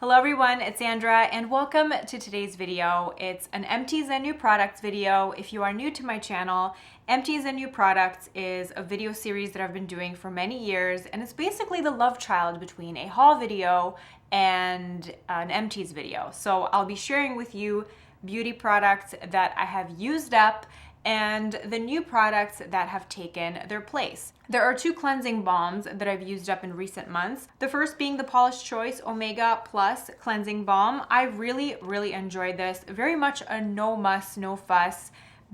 Hello everyone, it's Sandra and welcome to today's video. It's an Empties and New Products video. If you are new to my channel, Empties and New Products is a video series that I've been doing for many years, and it's basically the love child between a haul video and an Empties video. So I'll be sharing with you beauty products that I have used up and the new products that have taken their place. There are two cleansing balms that I've used up in recent months. The first being the Paula's Choice Omega Plus Cleansing Balm. I really enjoyed this. Very much a no muss, no fuss,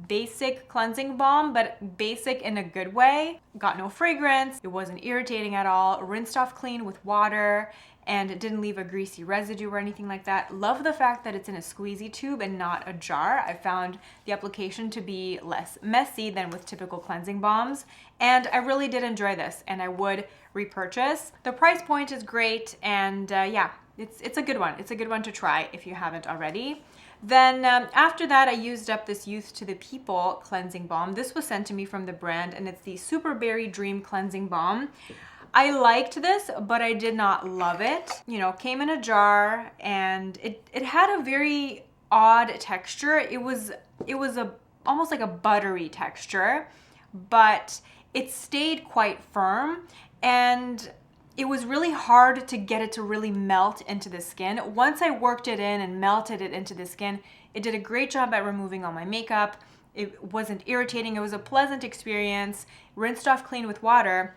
basic cleansing balm, but basic in a good way. Got no fragrance, it wasn't irritating at all, rinsed off clean with water, and it didn't leave a greasy residue or anything like that. Love the fact that it's in a squeezy tube and not a jar. I found the application to be less messy than with typical cleansing balms, and I really did enjoy this and I would repurchase. The price point is great, and yeah, it's a good one. It's a good one to try if you haven't already. Then after that, I used up this Youth to the People cleansing balm. This was sent to me from the brand, and it's the Super Berry Dream Cleansing Balm. I liked this, but I did not love it. You know, came in a jar, and it had a very odd texture. It was almost like a buttery texture, but it stayed quite firm, and it was really hard to get it to really melt into the skin. Once I worked it in and melted it into the skin, it did a great job at removing all my makeup. It wasn't irritating. It was a pleasant experience. Rinsed off clean with water,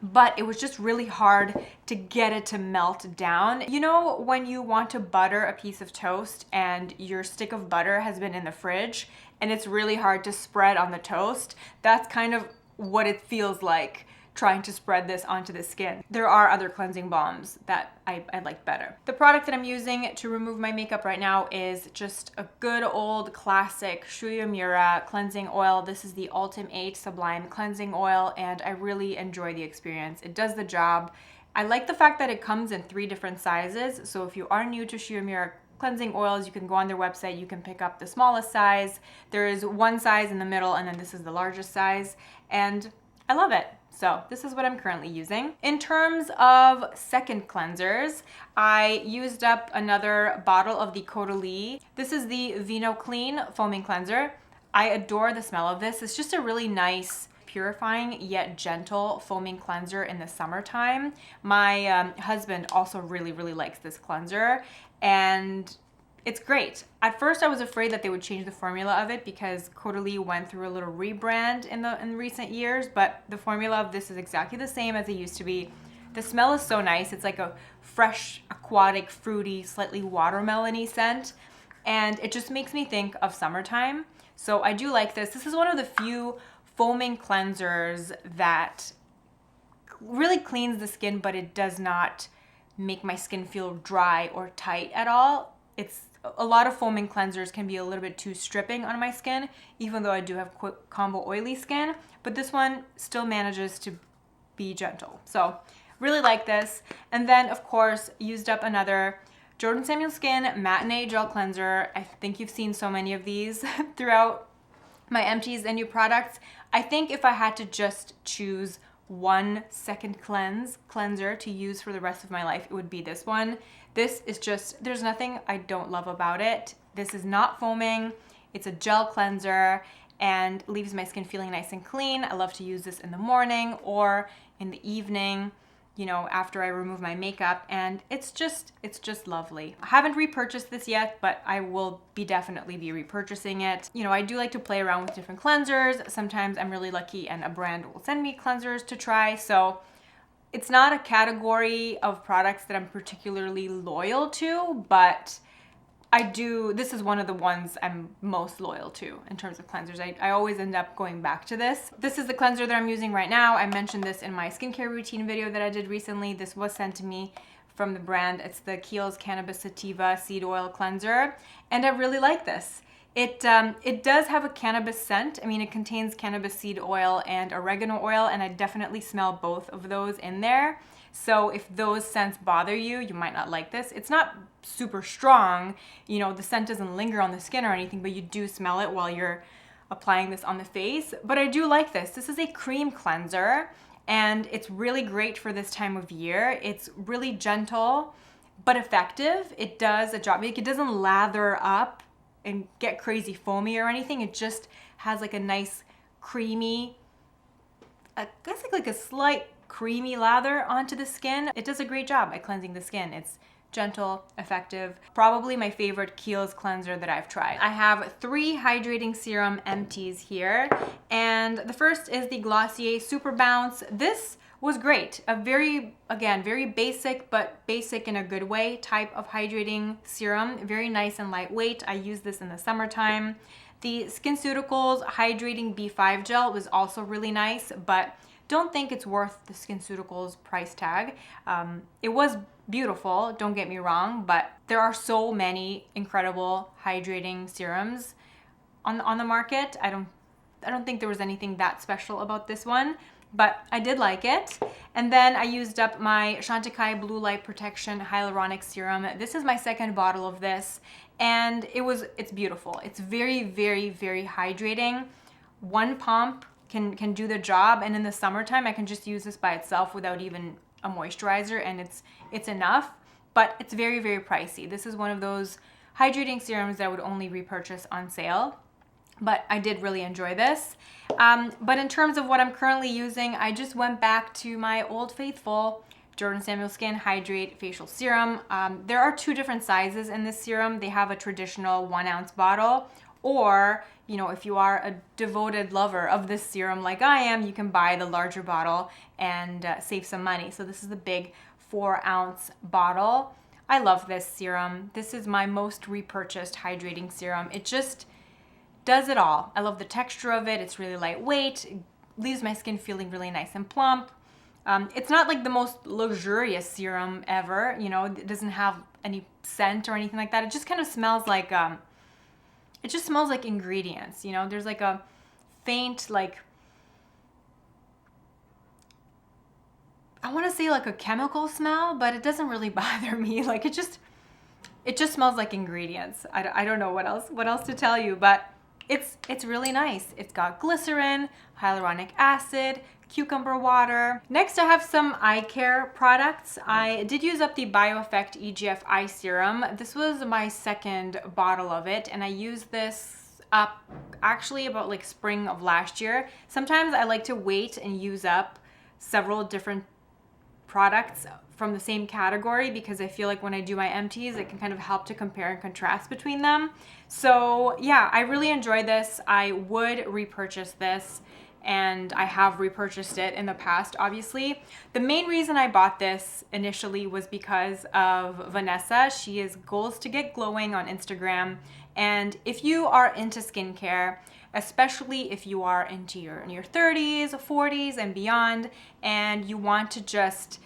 but it was just really hard to get it to melt down. You know, when you want to butter a piece of toast and your stick of butter has been in the fridge and it's really hard to spread on the toast? That's kind of what it feels like trying to spread this onto the skin. There are other cleansing balms that I like better. The product that I'm using to remove my makeup right now is just a good old classic UEMURA cleansing oil. This is the Ultimate Sublime Cleansing Oil, and I really enjoy the experience. It does the job. I like the fact that it comes in 3 different sizes, so if you are new to UEMURA cleansing oils, you can go on their website, you can pick up the smallest size. There is one size in the middle, and then this is the largest size, and I love it. So this is what I'm currently using. In terms of second cleansers, I used up another bottle of the CAUDALIE. This is the Vinoclean foaming cleanser. I adore the smell of this. It's just a really nice, purifying yet gentle foaming cleanser in the summertime. My husband also really likes this cleanser, and it's great. At first I was afraid that they would change the formula of it because CAUDALIE went through a little rebrand in recent years, but the formula of this is exactly the same as it used to be. The smell is so nice. It's like a fresh, aquatic, fruity, slightly watermelony scent, and it just makes me think of summertime. So I do like this. This is one of the few foaming cleansers that really cleans the skin, but it does not make my skin feel dry or tight at all. A lot of foaming cleansers can be a little bit too stripping on my skin, even though I do have combo oily skin, but this one still manages to be gentle. So really like this. And then of course used up another Jordan Samuel Skin Matinee Gel Cleanser. I think you've seen so many of these throughout my Empties and New Products. I think if I had to just choose one second cleanser to use for the rest of my life, it would be this one. This is just, there's nothing I don't love about it. This is not foaming, it's a gel cleanser and leaves my skin feeling nice and clean. I love to use this in the morning or in the evening, you know, after I remove my makeup, and it's just lovely. I haven't repurchased this yet, but I will definitely be repurchasing it. You know, I do like to play around with different cleansers. Sometimes I'm really lucky and a brand will send me cleansers to try. So it's not a category of products that I'm particularly loyal to, but this is one of the ones I'm most loyal to in terms of cleansers. I always end up going back to this. This is the cleanser that I'm using right now. I mentioned this in my skincare routine video that I did recently. This was sent to me from the brand. It's the KIEHL'S Cannabis Sativa Seed Oil Cleanser, and I really like this. It does have a cannabis scent. I mean, it contains cannabis seed oil and oregano oil, and I definitely smell both of those in there. So if those scents bother you, you might not like this. It's not super strong, you know, the scent doesn't linger on the skin or anything, but you do smell it while you're applying this on the face. But I do like this. This is a cream cleanser, and it's really great for this time of year. It's really gentle. but effective. It does a job. Like, it doesn't lather up and get crazy foamy or anything. It just has like a nice creamy, I guess like a slight creamy lather onto the skin. It does a great job at cleansing the skin. It's gentle, effective. Probably my favorite KIEHL'S cleanser that I've tried. I have 3 hydrating serum empties here, and the first is the Glossier Super Bounce. This was great. A very, again, very basic, but basic in a good way type of hydrating serum. Very nice and lightweight. I use this in the summertime. The SKINCEUTICALS Hydrating B5 Gel was also really nice, but don't think it's worth the SKINCEUTICALS price tag. It was beautiful, don't get me wrong, but there are so many incredible hydrating serums on the market. I don't think there was anything that special about this one, but I did like it. And then I used up my Chantecaille Blue Light Protection Hyaluronic Serum. This is my second bottle of this, and it's beautiful. It's very, very, very hydrating. One pump can do the job, and in the summertime I can just use this by itself without even a moisturizer, and it's enough. But it's very, very pricey. This is one of those hydrating serums that I would only repurchase on sale, but I did really enjoy this. But in terms of what I'm currently using, I just went back to my old faithful Jordan Samuel Skin Hydrate Facial Serum. There are 2 different sizes in this serum. They have a traditional 1 ounce bottle, or, you know, if you are a devoted lover of this serum like I am, you can buy the larger bottle and save some money. So this is the big 4 ounce bottle. I love this serum. This is my most repurchased hydrating serum. It just does it all. I love the texture of it. It's really lightweight. It leaves my skin feeling really nice and plump. It's not like the most luxurious serum ever. You know, it doesn't have any scent or anything like that. It just kind of smells like, it just smells like ingredients. You know, there's like a faint, like, I want to say like a chemical smell, but it doesn't really bother me. Like, it just smells like ingredients. I don't know what else to tell you, but it's really nice. It's got glycerin, hyaluronic acid, cucumber water. Next, I have some eye care products. I did use up the BIOEFFECT EGF Eye Serum. This was my second bottle of it, and I used this up actually about like spring of last year. Sometimes I like to wait and use up several different products from the same category, because I feel like when I do my empties, it can kind of help to compare and contrast between them. So yeah, I really enjoy this. I would repurchase this, and I have repurchased it in the past, obviously. The main reason I bought this initially was because of Vanessa. She is Goals to Get Glowing on Instagram. And if you are into skincare, especially if you are in your 30s, 40s, and beyond, and you want just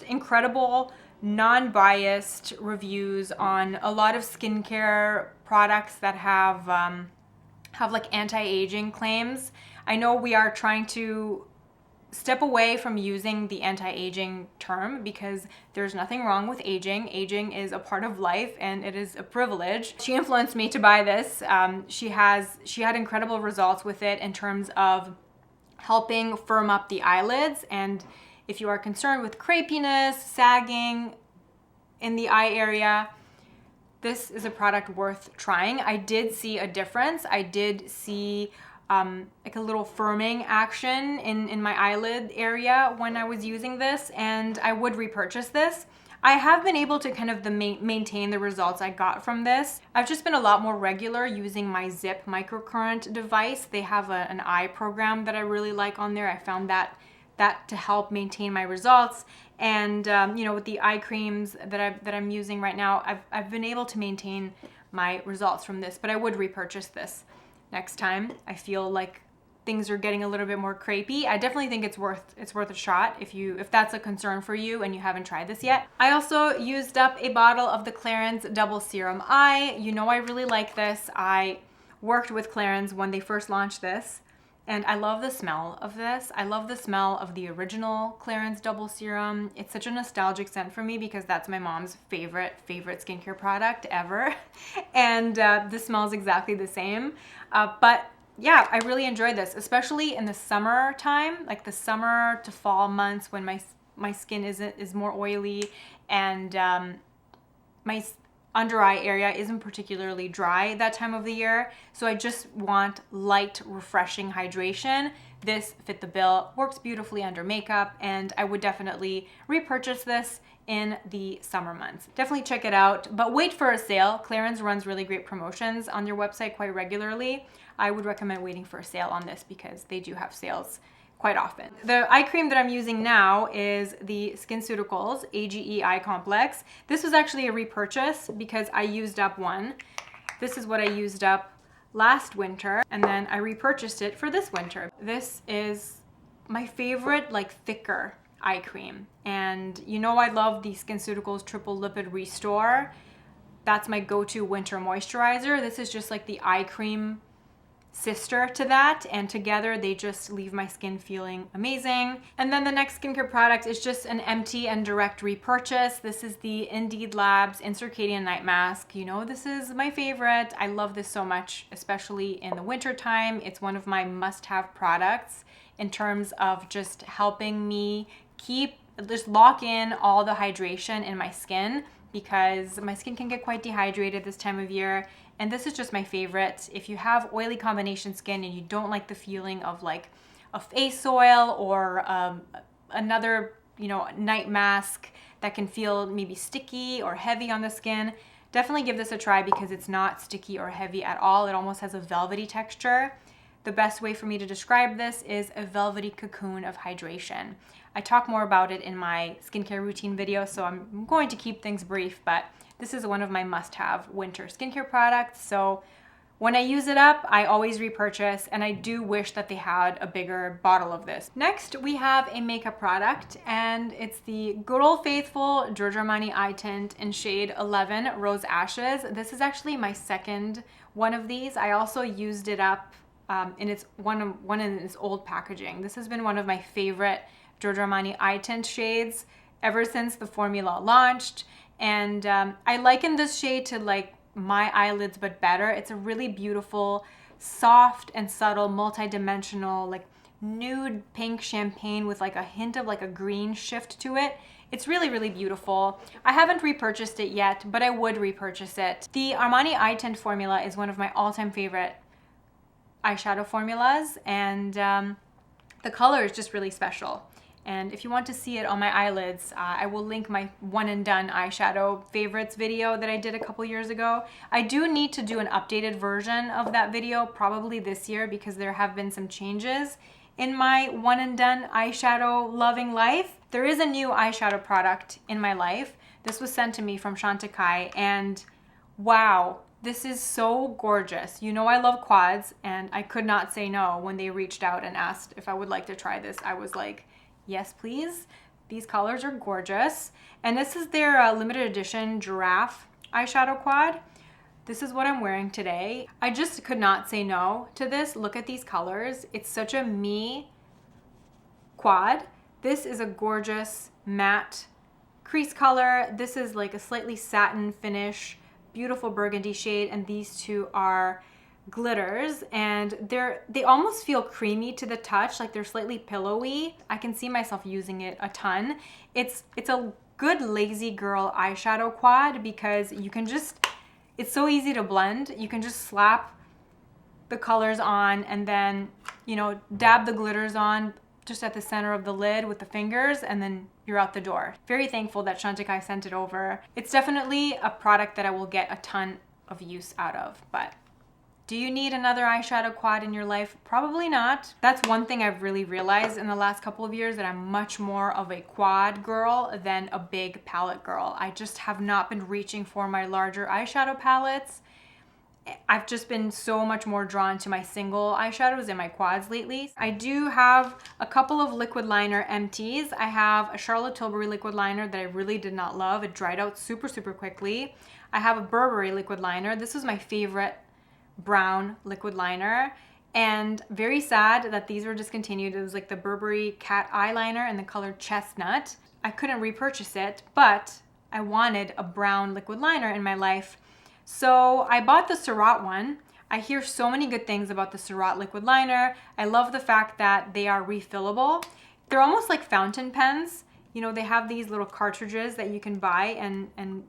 incredible, non-biased reviews on a lot of skincare products that have like anti-aging claims. I know we are trying to step away from using the anti-aging term, because there's nothing wrong with aging. Aging is a part of life, and it is a privilege. She influenced me to buy this. She had incredible results with it in terms of helping firm up the eyelids, and if you are concerned with crepiness, sagging in the eye area, this is a product worth trying. I did see a difference. I did see like a little firming action in my eyelid area when I was using this, and I would repurchase this. I have been able to kind of maintain the results I got from this. I've just been a lot more regular using my Zip microcurrent device. They have an eye program that I really like on there. I found that to help maintain my results. And you know, with the eye creams that I'm using right now, I've been able to maintain my results from this, but I would repurchase this next time I feel like things are getting a little bit more crepey. I definitely think it's worth a shot if that's a concern for you and you haven't tried this yet. I also used up a bottle of the Clarins Double Serum Eye. You know, I really like this. I worked with Clarins when they first launched this, and I love the smell of this. I love the smell of the original Clarins Double Serum. It's such a nostalgic scent for me because that's my mom's favorite skincare product ever. And this smells exactly the same. But yeah, I really enjoyed this, especially in the summer time, like the summer to fall months when my skin is more oily and my under eye area isn't particularly dry that time of the year. So I just want light, refreshing hydration. This fit the bill, works beautifully under makeup, and I would definitely repurchase this in the summer months. Definitely check it out, but wait for a sale. Clarins runs really great promotions on their website quite regularly. I would recommend waiting for a sale on this because they do have sales quite often. The eye cream that I'm using now is the SKINCEUTICALS A.G.E Eye Complex. This was actually a repurchase because I used up one. This is what I used up last winter, and then I repurchased it for this winter. This is my favorite, like, thicker eye cream. And you know I love the SKINCEUTICALS Triple Lipid Restore. That's my go-to winter moisturizer. This is just like the eye cream sister to that, and together they just leave my skin feeling amazing. And then the next skincare product is just an empty and direct repurchase. This is the Indeed Labs In-Circadian Night Mask. You know, this is my favorite. I love this so much, especially in the winter time. It's one of my must-have products in terms of just helping me just lock in all the hydration in my skin, because my skin can get quite dehydrated this time of year. And this is just my favorite. If you have oily combination skin and you don't like the feeling of like a face oil or another, you know, night mask that can feel maybe sticky or heavy on the skin, definitely give this a try because it's not sticky or heavy at all. It almost has a velvety texture. The best way for me to describe this is a velvety cocoon of hydration. I talk more about it in my skincare routine video, so I'm going to keep things brief, but this is one of my must-have winter skincare products. So when I use it up, I always repurchase, and I do wish that they had a bigger bottle of this. Next, we have a makeup product, and it's the good old faithful Giorgio Armani eye tint in shade 11 Rose Ashes. This is actually my second one of these. I also used it up in its one in its old packaging. This has been one of my favorite Giorgio Armani eye tint shades ever since the formula launched. And I liken this shade to like my eyelids, but better. It's a really beautiful, soft and subtle, multi-dimensional, like nude pink champagne with like a hint of like a green shift to it. It's really, really beautiful. I haven't repurchased it yet, but I would repurchase it. The Armani eye tint formula is one of my all-time favorite eyeshadow formulas, and the color is just really special. And if you want to see it on my eyelids, I will link my one and done eyeshadow favorites video that I did a couple years ago. I do need to do an updated version of that video probably this year because there have been some changes in my one and done eyeshadow loving life. There is a new eyeshadow product in my life. This was sent to me from Chantecaille, and wow, this is so gorgeous. You know I love quads, and I could not say no when they reached out and asked if I would like to try this. I was like, yes, please. These colors are gorgeous. And this is their limited edition Giraffe eyeshadow quad. This is what I'm wearing today. I just could not say no to this. Look at these colors. It's such a me quad. This is a gorgeous matte crease color. This is like a slightly satin finish, beautiful burgundy shade, and these two are glitters, and they almost feel creamy to the touch, like they're slightly pillowy. I can see myself using it a ton. It's a good lazy girl eyeshadow quad because you can just, it's so easy to blend. You can just slap the colors on and then, you know, dab the glitters on just at the center of the lid with the fingers, and then you're out the door. Very thankful that Chantecaille sent it over. It's definitely a product that I will get a ton of use out of, but do you need another eyeshadow quad in your life? Probably not. That's one thing I've really realized in the last couple of years, that I'm much more of a quad girl than a big palette girl. I just have not been reaching for my larger eyeshadow palettes. I've just been so much more drawn to my single eyeshadows and my quads lately. I do have a couple of liquid liner empties. I have a Charlotte Tilbury liquid liner that I really did not love. It dried out super, super quickly. I have a Burberry liquid liner. This was my favorite brown liquid liner, and very sad that these were discontinued. It was like the Burberry cat eyeliner in the color chestnut. I couldn't repurchase it, but I wanted a brown liquid liner in my life. So I bought the SURRATT one. I hear so many good things about the SURRATT liquid liner. I love the fact that they are refillable. They're almost like fountain pens You know, they have these little cartridges that you can buy, and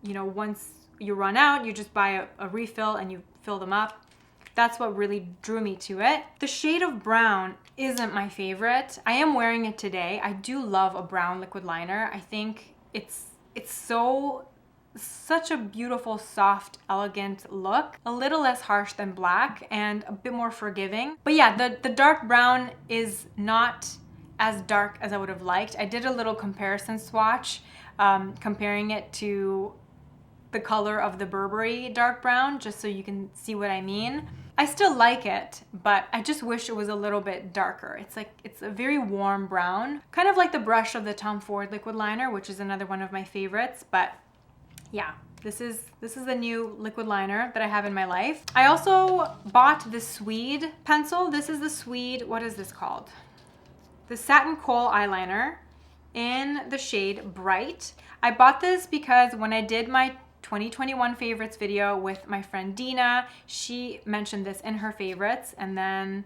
you know, once you run out, you just buy a refill and you fill them up. That's what really drew me to it. The shade of brown isn't my favorite. I am wearing it today. I do love a brown liquid liner. I think it's such a beautiful, soft, elegant look. A little less harsh than black and a bit more forgiving. But yeah, the dark brown is not as dark as I would have liked. I did a little comparison swatch, comparing it to the color of the Burberry dark brown, just so you can see what I mean. I still like it, but I just wish it was a little bit darker. It's a very warm brown, kind of like the brush of the Tom Ford liquid liner, which is another one of my favorites. But yeah, this is the new liquid liner that I have in my life. I also bought the Swede pencil. This is the Swede, what is this called? The Satin Kohl eyeliner in the shade Bright. I bought this because when I did my 2021 favorites video with my friend Dina, she mentioned this in her favorites, and then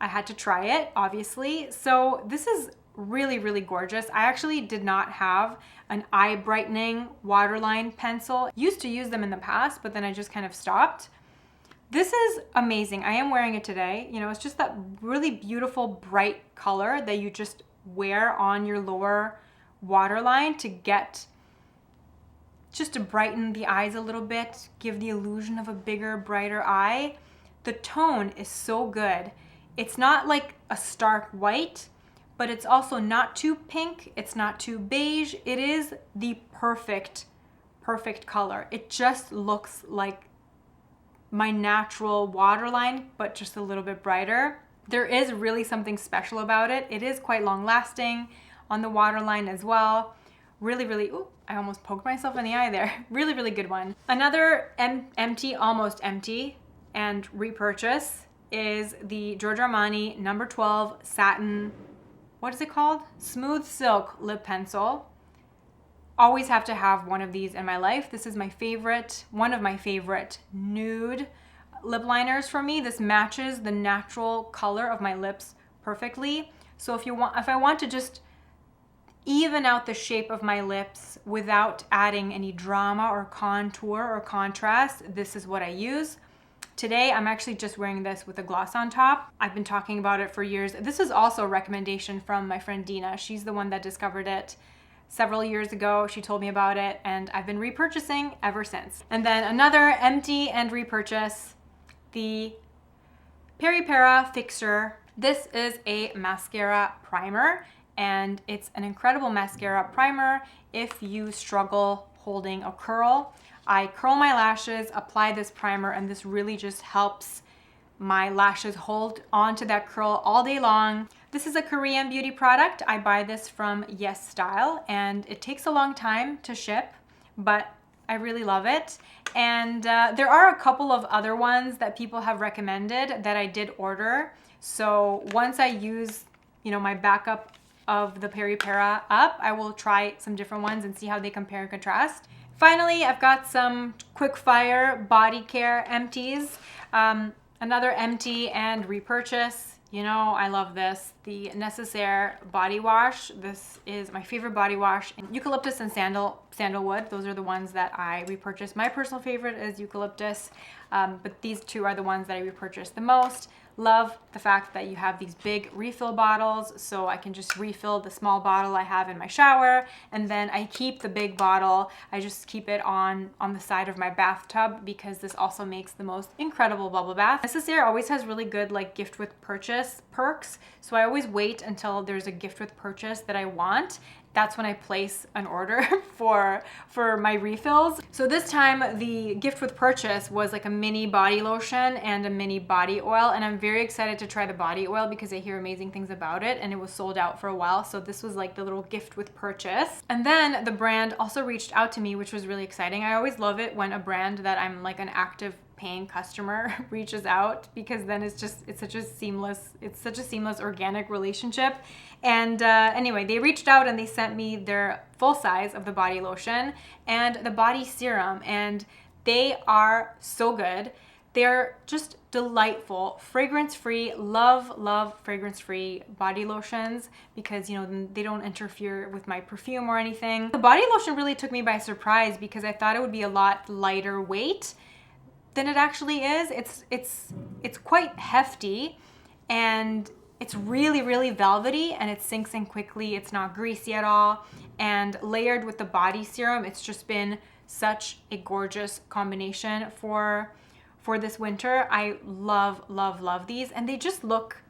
I had to try it, obviously. So this is really, really gorgeous. I actually did not have an eye brightening waterline pencil. Used to use them in the past, but then I just kind of stopped. This is amazing. I am wearing it today. You know, it's just that really beautiful bright color that you just wear on your lower waterline to get, just to brighten the eyes a little bit, give the illusion of a bigger, brighter eye. The tone is so good. It's not like a stark white, but it's also not too pink. It's not too beige. It is the perfect color. It just looks like my natural waterline, but just a little bit brighter. There is really something special about it. It is quite long lasting on the waterline as well. Really, really, ooh, I almost poked myself in the eye there. Really, really good one. Another empty, almost empty, and repurchase is the Giorgio Armani number 12 satin, what is it called? Smooth Silk lip pencil. Always have to have one of these in my life. This is my favorite, one of my favorite nude lip liners for me. This matches the natural color of my lips perfectly. So if I want to just even out the shape of my lips without adding any drama or contour or contrast, this is what I use. Today, I'm actually just wearing this with a gloss on top. I've been talking about it for years. This is also a recommendation from my friend Dina. She's the one that discovered it several years ago. She told me about it and I've been repurchasing ever since. And then another empty and repurchase, the Peri Para Fixer. This is a mascara primer, and it's an incredible mascara primer if you struggle holding a curl. I curl my lashes, apply this primer, and this really just helps my lashes hold onto that curl all day long. This is a Korean beauty product. I buy this from Yes Style, and it takes a long time to ship, but I really love it. And there are a couple of other ones that people have recommended that I did order. So once I use, you know, my backup of the Peri Para up, I will try some different ones and see how they compare and contrast. Finally, I've got some quick fire body care empties. Another empty and repurchase. You know, I love this. The NECESSAIRE body wash. This is my favorite body wash. Eucalyptus and sandalwood. Those are the ones that I repurchased. My personal favorite is eucalyptus, but these two are the ones that I repurchased the most. Love the fact that you have these big refill bottles, so I can just refill the small bottle I have in my shower, and then I keep the big bottle. I just keep it on the side of my bathtub because this also makes the most incredible bubble bath. NECESSAIRE always has really good like gift with purchase perks, so I always wait until there's a gift with purchase that I want. That's when I place an order for my refills. So this time the gift with purchase was like a mini body lotion and a mini body oil, and I'm very excited to try the body oil because I hear amazing things about it, and it was sold out for a while. So this was like the little gift with purchase. And then the brand also reached out to me, which was really exciting. I always love it when a brand that I'm like an active paying customer reaches out, because then it's such a seamless organic relationship. And anyway, they reached out and they sent me their full size of the body lotion and the body serum, and they are so good. They're just delightful, fragrance-free. Love fragrance-free body lotions because, you know, they don't interfere with my perfume or anything. The body lotion really took me by surprise because I thought it would be a lot lighter weight than it actually is. It's quite hefty, and it's really velvety, and it sinks in quickly. It's not greasy at all, and layered with the body serum, it's just been such a gorgeous combination for this winter. I love these, and they just look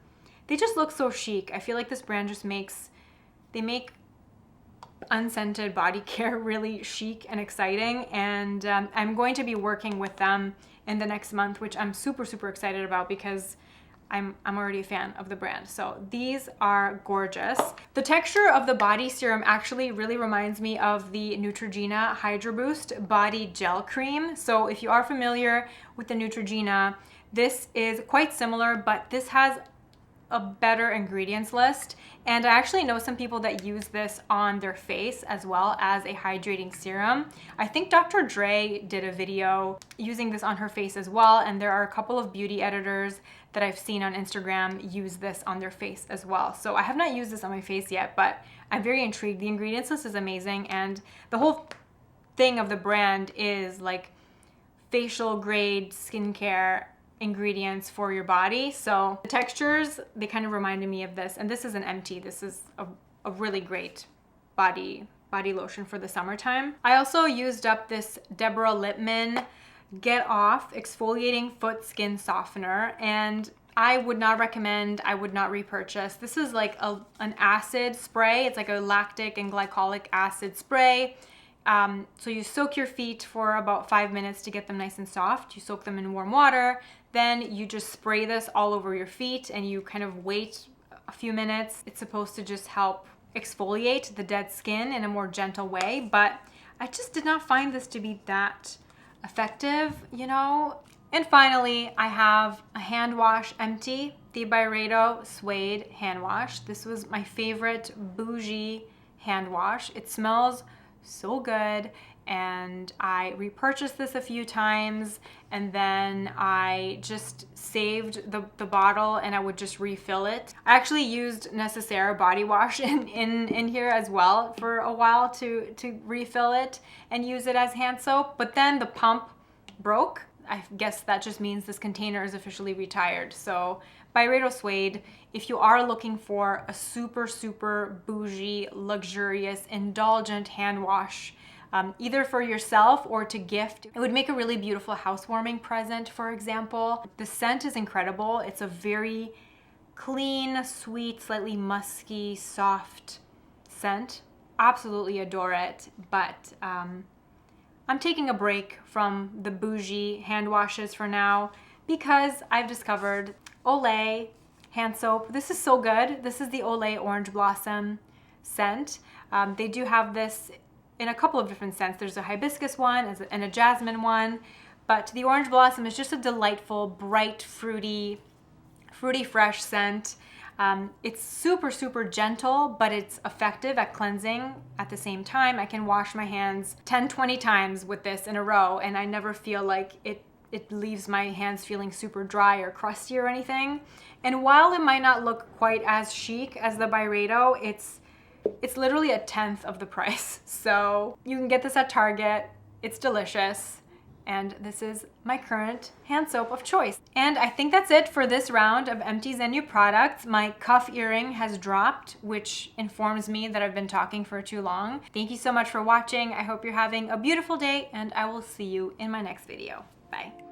so chic. I feel like this brand just they make unscented body care really chic and exciting, and I'm going to be working with them in the next month, which I'm super excited about because I'm already a fan of the brand. So these are gorgeous. The texture of the body serum actually really reminds me of the Neutrogena Hydro Boost Body Gel Cream. So if you are familiar with the Neutrogena, this is quite similar, but this has a better ingredients list. And I actually know some people that use this on their face as well as a hydrating serum. I think Dr. Dre did a video using this on her face as well, and there are a couple of beauty editors that I've seen on Instagram use this on their face as well. So I have not used this on my face yet, but I'm very intrigued. The ingredients list is amazing, and the whole thing of the brand is like facial grade skincare ingredients for your body. So the textures, they kind of reminded me of this, and this is an empty. This is a really great body lotion for the summertime. I also used up this Deborah Lippmann Get Off Exfoliating Foot Skin Softener, and I would not recommend, I would not repurchase. This is like an acid spray. It's like a lactic and glycolic acid spray. So you soak your feet for about 5 minutes to get them nice and soft. You soak them in warm water, then you just spray this all over your feet and you kind of wait a few minutes. It's supposed to just help exfoliate the dead skin in a more gentle way, but I just did not find this to be that effective, you know? And finally, I have a hand wash empty, the Byredo Suede hand wash. This was my favorite bougie hand wash. It smells so good, and I repurchased this a few times, and then I just saved the bottle and I would just refill it. I actually used NECESSAIRE body wash in here as well for a while to refill it and use it as hand soap, but then the pump broke. I guess that just means this container is officially retired. So Byredo Suede, if you are looking for a super bougie, luxurious, indulgent hand wash, either for yourself or to gift, it would make a really beautiful housewarming present, for example. The scent is incredible. It's a very clean, sweet, slightly musky, soft scent. Absolutely adore it, but I'm taking a break from the bougie hand washes for now because I've discovered Olay hand soap. This is so good. This is the Olay Orange Blossom scent. They do have this in a couple of different scents. There's a hibiscus one and a jasmine one, but the Orange Blossom is just a delightful, bright, fruity fresh scent. It's super gentle, but it's effective at cleansing at the same time. I can wash my hands 10-20 times with this in a row, and I never feel like it leaves my hands feeling super dry or crusty or anything. And while it might not look quite as chic as the Byredo, it's literally 1/10 of the price. So you can get this at Target. It's delicious. And this is my current hand soap of choice. And I think that's it for this round of Empties and New Products. My cuff earring has dropped, which informs me that I've been talking for too long. Thank you so much for watching. I hope you're having a beautiful day, and I will see you in my next video. Bye.